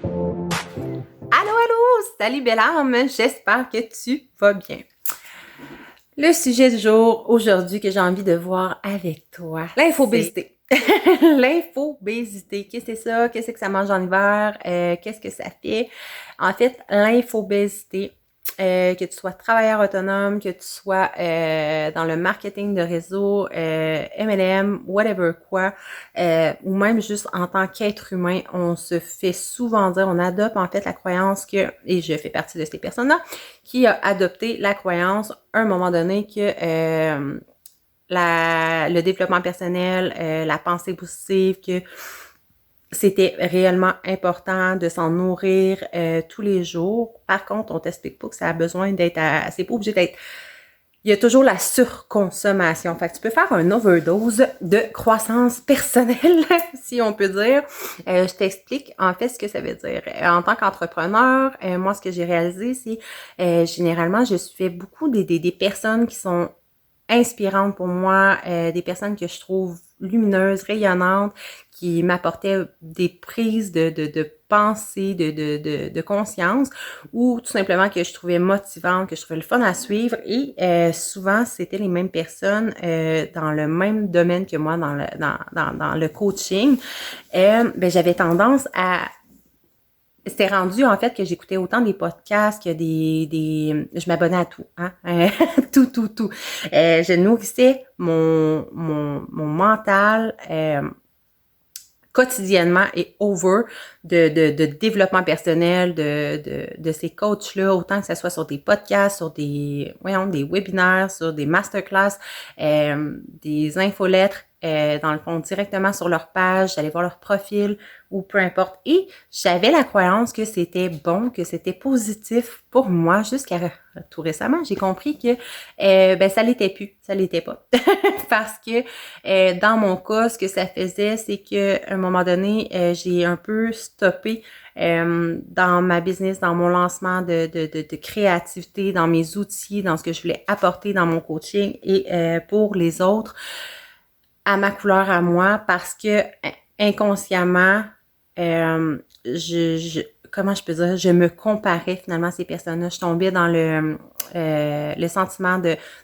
Allô, allô! Salut belle âme! J'espère que tu vas bien. Le sujet du jour aujourd'hui que j'ai envie de voir avec toi, l'infobésité. L'infobésité, qu'est-ce que c'est ça? Qu'est-ce que ça mange en hiver? Qu'est-ce que ça fait? En fait, l'infobésité, que tu sois travailleur autonome, que tu sois dans le marketing de réseau, MLM, whatever quoi, ou même juste en tant qu'être humain, on se fait souvent dire, on adopte en fait la croyance que, et je fais partie de ces personnes-là, qui a adopté la croyance à un moment donné que le développement personnel, la pensée positive, que c'était réellement important de s'en nourrir tous les jours. Par contre, on t'explique pas que ça a besoin d'être c'est pas obligé d'être. Il y a toujours la surconsommation. Fait que tu peux faire un overdose de croissance personnelle, si on peut dire. Je t'explique en fait ce que ça veut dire. En tant qu'entrepreneur, moi, ce que j'ai réalisé, c'est généralement, je suis fait beaucoup des personnes qui sont inspirantes pour moi, des personnes que je trouve lumineuses, rayonnantes, qui m'apportaient des prises de pensée, de conscience, ou tout simplement que je trouvais motivante, que je trouvais le fun à suivre. Et souvent, c'était les mêmes personnes dans le même domaine que moi, dans le coaching. J'avais tendance à c'était rendu, en fait, que j'écoutais autant des podcasts que je m'abonnais à tout, hein, tout. Je nourrissais mon mental, quotidiennement et over de développement personnel de ces coachs-là, autant que ce soit sur des podcasts, sur des webinaires, sur des masterclass, des infolettres, dans le fond, directement sur leur page, j'allais voir leur profil ou peu importe. Et j'avais la croyance que c'était bon, que c'était positif pour moi jusqu'à tout récemment. J'ai compris que ça l'était plus, ça l'était pas. Parce que dans mon cas, ce que ça faisait, c'est que à un moment donné, j'ai un peu stoppé dans ma business, dans mon lancement de créativité, dans mes outils, dans ce que je voulais apporter dans mon coaching et pour les autres, à ma couleur à moi, parce que inconsciemment, comment je peux dire, je me comparais finalement à ces personnes-là. Je tombais dans le sentiment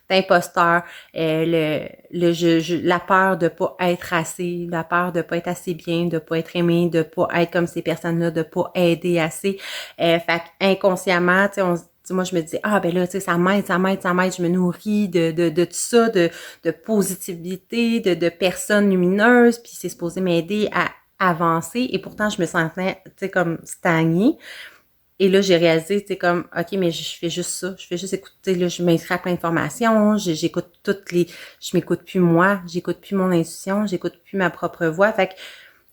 d'imposteur, la peur de pas être assez, la peur de pas être assez bien, de pas être aimé, de pas être comme ces personnes-là, de pas aider assez. Fait inconsciemment, tu sais, moi, je me dis, ah, ben là, tu sais, ça m'aide, je me nourris de tout ça, de positivité, de personnes lumineuses, puis c'est supposé m'aider à avancer, et pourtant, je me sentais, tu sais, comme stagnée. Et là, j'ai réalisé, tu sais, comme, OK, mais je fais juste ça. Je fais juste écouter, là, je m'inscris à plein d'informations, j'écoute je m'écoute plus moi, j'écoute plus mon intuition, j'écoute plus ma propre voix. Fait que,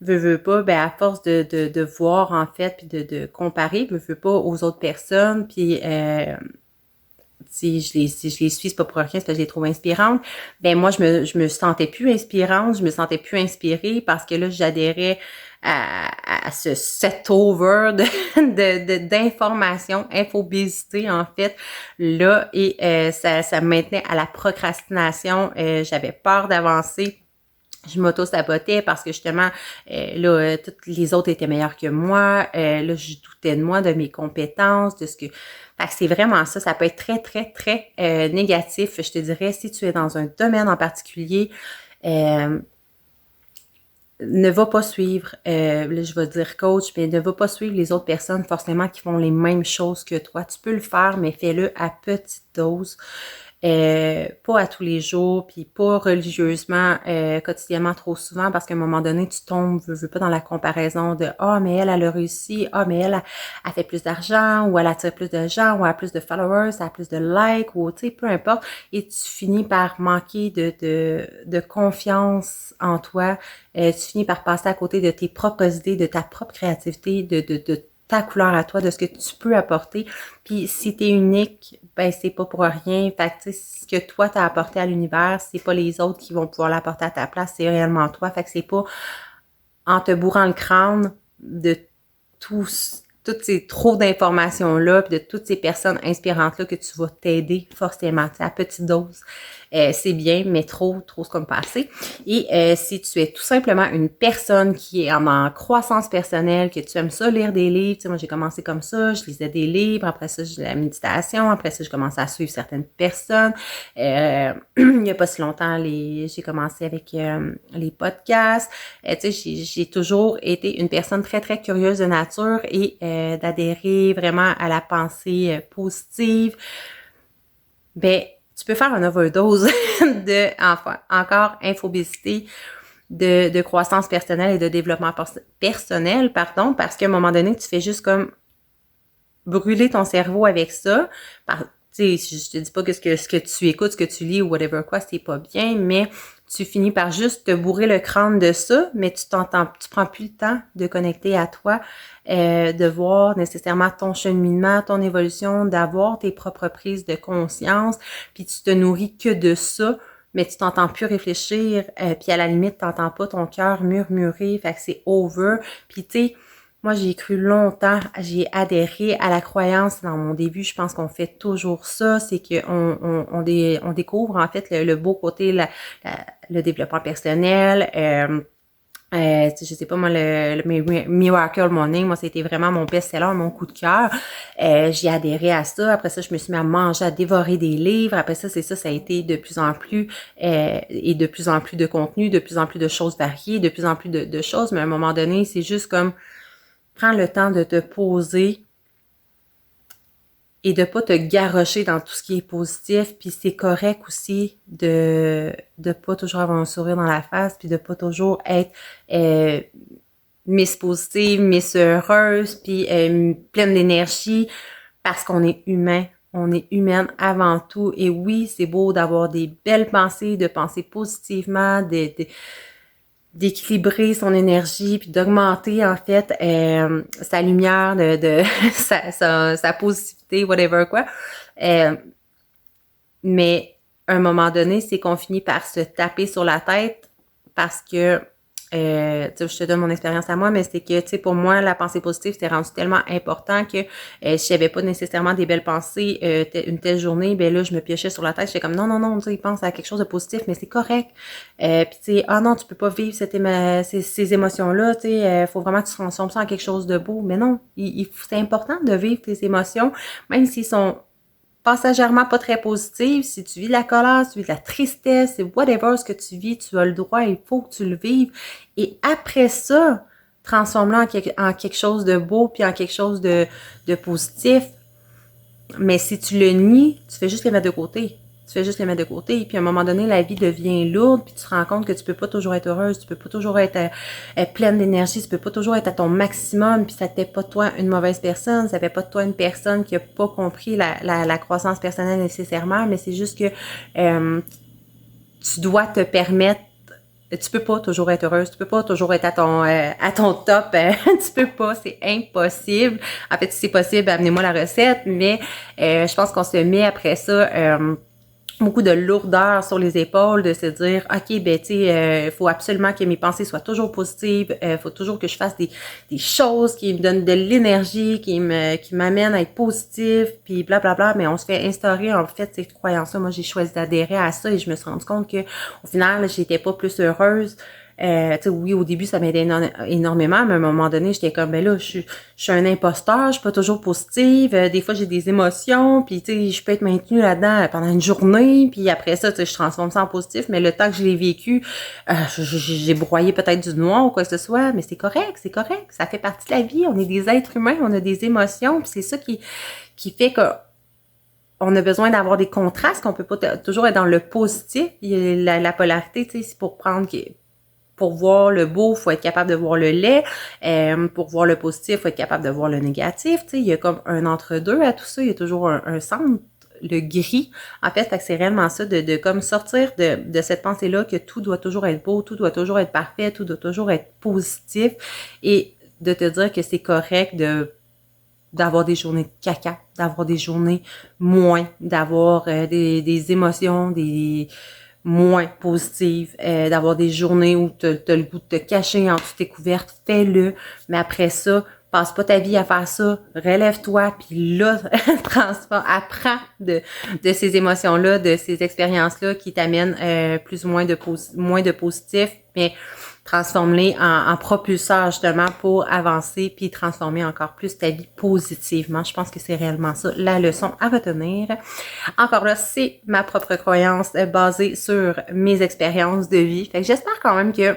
veux pas, à force de voir, en fait, puis de comparer, veux pas aux autres personnes, puis si je les suis, c'est pas pour rien, c'est parce que je les trouve inspirantes. Moi, je me sentais plus inspirante, je me sentais plus inspirée parce que là, j'adhérais à ce set over d'informations, infobésité, en fait, là, et ça me maintenait à la procrastination. J'avais peur d'avancer. Je m'auto-sabotais parce que justement, toutes les autres étaient meilleures que moi. Là, je doutais de moi, de mes compétences, de ce que... Fait que c'est vraiment ça. Ça peut être très, très, très négatif. Je te dirais, si tu es dans un domaine en particulier, ne va pas suivre, là je vais dire coach, mais ne va pas suivre les autres personnes forcément qui font les mêmes choses que toi. Tu peux le faire, mais fais-le à petite dose. Pas à tous les jours, puis pas religieusement, quotidiennement trop souvent, parce qu'à un moment donné, tu tombes, veux pas dans la comparaison de « mais elle a réussi. Mais elle fait plus d'argent, ou elle attire plus de gens, ou elle a plus de followers, elle a plus de likes, ou tu sais, peu importe. » Et tu finis par manquer de confiance en toi. Tu finis par passer à côté de tes propres idées, de ta propre créativité, de ta couleur à toi, de ce que tu peux apporter. Puis si t'es unique, c'est pas pour rien. Fait que tu sais, ce que toi t'as apporté à l'univers, c'est pas les autres qui vont pouvoir l'apporter à ta place, c'est réellement toi. Fait que c'est pas en te bourrant le crâne de toutes ces trop d'informations-là, puis de toutes ces personnes inspirantes-là que tu vas t'aider forcément, tu sais, à petite dose. c'est bien, mais trop c'est comme pas assez. Et si tu es tout simplement une personne qui est en croissance personnelle, que tu aimes ça lire des livres, tu sais, moi j'ai commencé comme ça, je lisais des livres, après ça j'ai la méditation, après ça je commençais à suivre certaines personnes. Il y a pas si longtemps, j'ai commencé avec les podcasts. Tu sais, j'ai toujours été une personne très très curieuse de nature et d'adhérer vraiment à la pensée positive. Ben, tu peux faire une overdose de, enfin, encore, infobésité, de croissance personnelle et de développement personnel, pardon, parce qu'à un moment donné, tu fais juste comme brûler ton cerveau avec ça. Tu sais, je te dis pas que ce que tu écoutes, ce que tu lis ou whatever quoi, c'est pas bien, mais tu finis par juste te bourrer le crâne de ça, mais tu prends plus le temps de connecter à toi, de voir nécessairement ton cheminement, ton évolution, d'avoir tes propres prises de conscience, puis tu te nourris que de ça, mais tu t'entends plus réfléchir, puis à la limite, t'entends pas ton cœur murmurer, fait que c'est over, puis tu sais, moi, j'ai cru longtemps, j'ai adhéré à la croyance dans mon début. Je pense qu'on fait toujours ça, c'est qu'on découvre en fait le beau côté, le développement personnel. Je sais pas moi, le Miracle Morning, moi c'était vraiment mon best-seller, mon coup de cœur. J'ai adhéré à ça. Après ça, je me suis mis à manger, à dévorer des livres. Après ça, ça a été de plus en plus et de plus en plus de contenu, de plus en plus de choses variées, de plus en plus de choses. Mais à un moment donné, c'est juste comme prends le temps de te poser et de pas te garrocher dans tout ce qui est positif, puis c'est correct aussi de pas toujours avoir un sourire dans la face, puis de pas toujours être Miss positive, Miss heureuse, puis pleine d'énergie, parce qu'on est humain. On est humaine avant tout. Et oui, c'est beau d'avoir des belles pensées, de penser positivement, d'équilibrer son énergie puis d'augmenter en fait sa lumière de sa positivité, whatever quoi. Mais à un moment donné, c'est qu'on finit par se taper sur la tête parce que je te donne mon expérience à moi, mais c'est que, tu sais, pour moi, la pensée positive, c'était rendu tellement important que si j'avais pas nécessairement des belles pensées une telle journée, ben là, je me piochais sur la tête, j'étais comme non, tu sais, pense à quelque chose de positif, mais c'est correct. Puis tu sais, non, tu peux pas vivre ces émotions-là, tu sais, faut vraiment que tu transformes ça en quelque chose de beau. Mais non, c'est important de vivre tes émotions, même s'ils sont passagèrement pas très positive. Si tu vis de la colère, si tu vis de la tristesse, whatever ce que tu vis, tu as le droit, il faut que tu le vives. Et après ça, transforme-le en quelque chose de beau puis en quelque chose de positif. Mais si tu le nies, tu fais juste les mettre de côté. Puis à un moment donné, la vie devient lourde, puis tu te rends compte que tu peux pas toujours être heureuse, tu peux pas toujours être pleine d'énergie, tu peux pas toujours être à ton maximum, puis ça fait pas de toi une mauvaise personne, ça fait pas de toi une personne qui a pas compris la croissance personnelle nécessairement, mais c'est juste que tu dois te permettre. Tu peux pas toujours être heureuse, tu peux pas toujours être à ton top, tu peux pas, c'est impossible. En fait, si c'est possible, amenez-moi la recette, mais je pense qu'on se met après ça beaucoup de lourdeur sur les épaules, de se dire ok, ben tu sais, faut absolument que mes pensées soient toujours positives, faut toujours que je fasse des choses qui me donnent de l'énergie, qui m'amènent à être positive, puis blablabla. Mais on se fait instaurer en fait cette croyance-là. Moi, j'ai choisi d'adhérer à ça et je me suis rendu compte que au final, j'étais pas plus heureuse. Tu sais, oui, au début, ça m'aidait énormément, mais à un moment donné, j'étais comme, ben là, je suis un imposteur, je suis pas toujours positive, des fois, j'ai des émotions, puis tu sais, je peux être maintenue là-dedans pendant une journée, puis après ça, tu sais, je transforme ça en positif, mais le temps que je l'ai vécu, j'ai broyé peut-être du noir ou quoi que ce soit, mais c'est correct, ça fait partie de la vie, on est des êtres humains, on a des émotions, puis c'est ça qui fait que on a besoin d'avoir des contrastes, qu'on peut pas toujours être dans le positif, la polarité, tu sais, c'est pour voir le beau, faut être capable de voir le laid. Pour voir le positif, faut être capable de voir le négatif. Tu sais, il y a comme un entre-deux à tout ça. Il y a toujours un centre, le gris. En fait, c'est réellement ça, de comme sortir de cette pensée-là que tout doit toujours être beau, tout doit toujours être parfait, tout doit toujours être positif. Et de te dire que c'est correct d'avoir des journées de caca, d'avoir des journées moins, d'avoir des émotions, des moins positives, d'avoir des journées où tu as le goût de te cacher en dessous tes couvertes, fais-le. Mais après ça, Passe pas ta vie à faire ça. Relève-toi, puis là, transforme, apprends de ces émotions-là, de ces expériences-là qui t'amènent plus ou moins moins de positif, mais transforme-les en propulseurs justement pour avancer puis transformer encore plus ta vie positivement. Je pense que c'est réellement ça la leçon à retenir. Encore là, c'est ma propre croyance basée sur mes expériences de vie. Fait que j'espère quand même que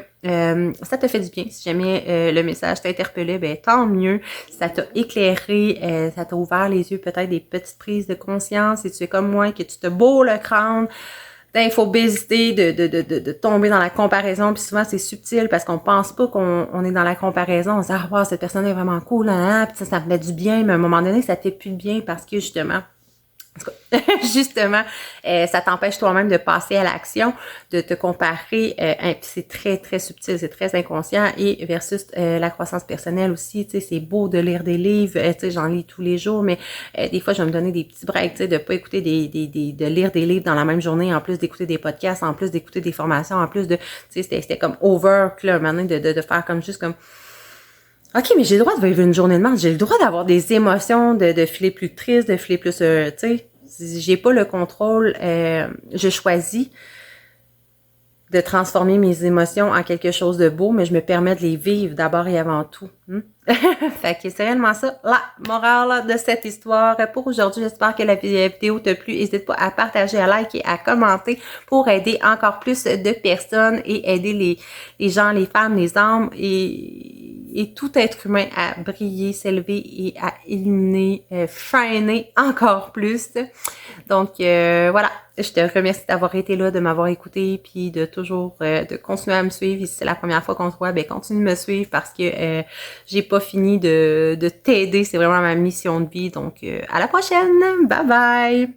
ça te fait du bien. Si jamais le message t'a interpellé, ben tant mieux. Ça t'a éclairé, ça t'a ouvert les yeux, peut-être des petites prises de conscience. Et tu es comme moi, que tu te bourres le crâne d'infobésité, de tomber dans la comparaison, puis souvent c'est subtil parce qu'on pense pas qu'on est dans la comparaison, on se dit « Ah, wow, cette personne est vraiment cool, hein, puis ça me fait du bien », mais à un moment donné, ça te fait plus de bien parce que justement, ça t'empêche toi-même de passer à l'action, de te comparer, puis c'est très, très subtil, c'est très inconscient, et versus la croissance personnelle aussi, tu sais, c'est beau de lire des livres, tu sais, j'en lis tous les jours, mais des fois, je vais me donner des petits breaks, tu sais, de pas écouter de lire des livres dans la même journée, en plus d'écouter des podcasts, en plus d'écouter des formations, en plus de, tu sais, c'était comme over, là, un moment donné, de faire comme juste comme, OK, mais j'ai le droit de vivre une journée de merde, j'ai le droit d'avoir des émotions, de filer plus triste, de filer plus, tu sais, j'ai pas le contrôle, je choisis de transformer mes émotions en quelque chose de beau, mais je me permets de les vivre d'abord et avant tout. Fait que c'est réellement ça, la morale de cette histoire pour aujourd'hui. J'espère que la vidéo t'a plu. N'hésite pas à partager, à liker, à commenter pour aider encore plus de personnes et aider les gens, les femmes, les hommes et tout être humain à briller, s'élever et à illuminer, shiner encore plus. Donc voilà, je te remercie d'avoir été là, de m'avoir écouté, puis de toujours de continuer à me suivre. Et si c'est la première fois qu'on se voit, ben continue de me suivre parce que j'ai pas fini de t'aider. C'est vraiment ma mission de vie. Donc à la prochaine! Bye bye!